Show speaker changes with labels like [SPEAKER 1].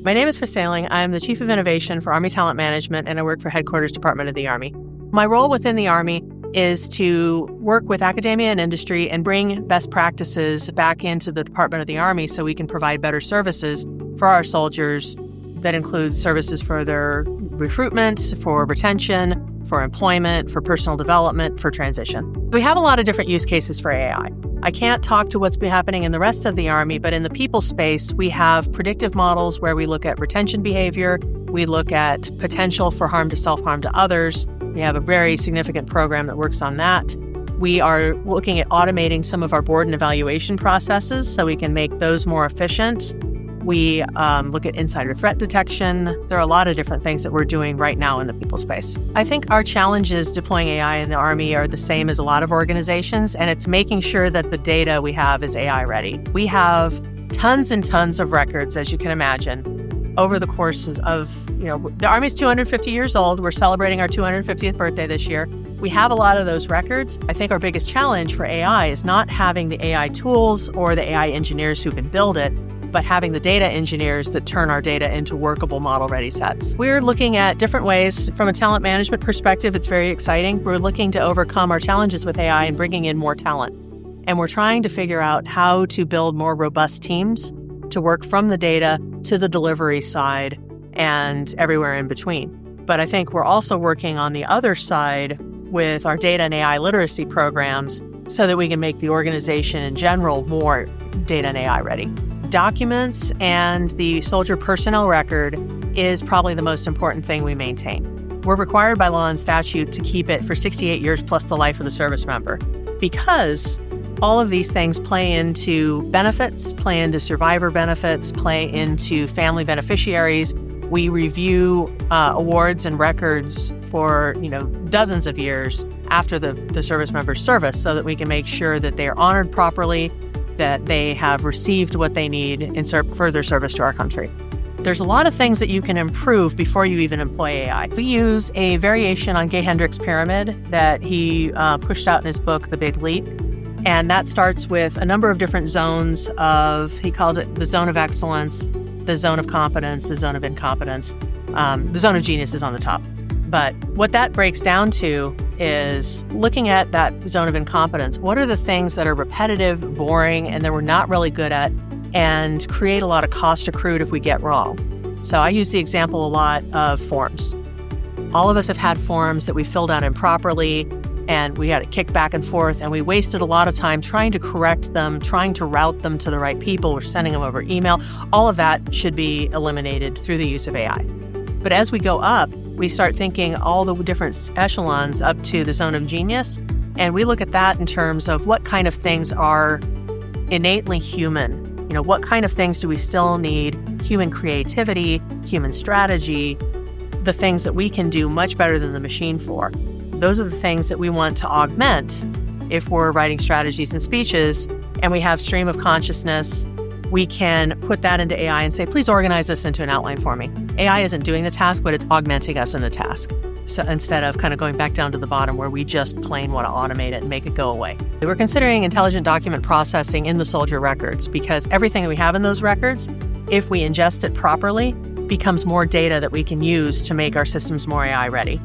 [SPEAKER 1] My name is Kris Saling. I'm the Chief of Innovation for Army Talent Management, and I work for Headquarters Department of the Army. My role within the Army is to work with academia and industry and bring best practices back into the Department of the Army so we can provide better services for our soldiers. That includes services for their recruitment, for retention, for employment, for personal development, for transition. We have a lot of different use cases for AI. I can't talk to what's been happening in the rest of the Army, but in the people space, we have predictive models where we look at retention behavior, we look at potential for harm to self, harm to others. We have a very significant program that works on that. We are looking at automating some of our board and evaluation processes so we can make those more efficient. We look at insider threat detection. There are a lot of different things that we're doing right now in the people space. I think our challenges deploying AI in the Army are the same as a lot of organizations, and it's making sure that the data we have is AI ready. We have tons and tons of records, as you can imagine, over the courses of, the Army's 250 years old. We're celebrating our 250th birthday this year. We have a lot of those records. I think our biggest challenge for AI is not having the AI tools or the AI engineers who can build it, but having the data engineers that turn our data into workable model-ready sets. We're looking at different ways. From a talent management perspective, it's very exciting. We're looking to overcome our challenges with AI and bringing in more talent. And we're trying to figure out how to build more robust teams to work from the data to the delivery side and everywhere in between. But I think we're also working on the other side with our data and AI literacy programs so that we can make the organization in general more data and AI ready. Documents and the soldier personnel record is probably the most important thing we maintain. We're required by law and statute to keep it for 68 years plus the life of the service member, because all of these things play into benefits, play into survivor benefits, play into family beneficiaries. We review awards and records for dozens of years after the service member's service so that we can make sure that they are honored properly, that they have received what they need in further service to our country. There's a lot of things that you can improve before you even employ AI. We use a variation on Gay Hendricks' pyramid that he pushed out in his book, The Big Leap. And that starts with a number of different zones he calls it the zone of excellence, the zone of competence, the zone of incompetence. The zone of genius is on the top. But what that breaks down to is looking at that zone of incompetence. What are the things that are repetitive, boring, and that we're not really good at, and create a lot of cost accrued if we get wrong? So I use the example a lot of forms. All of us have had forms that we filled out improperly, and we had to kick back and forth, and we wasted a lot of time trying to correct them, trying to route them to the right people. We're sending them over email. All of that should be eliminated through the use of AI. But as we go up, we start thinking all the different echelons up to the zone of genius, and we look at that in terms of what kind of things are innately human. What kind of things do we still need? Human creativity, human strategy, the things that we can do much better than the machine for. Those are the things that we want to augment if we're writing strategies and speeches, and we have stream of consciousness. We can put that into AI and say, please organize this into an outline for me. AI isn't doing the task, but it's augmenting us in the task. So instead of kind of going back down to the bottom where we just plain want to automate it and make it go away. We're considering intelligent document processing in the soldier records, because everything that we have in those records, if we ingest it properly, becomes more data that we can use to make our systems more AI ready.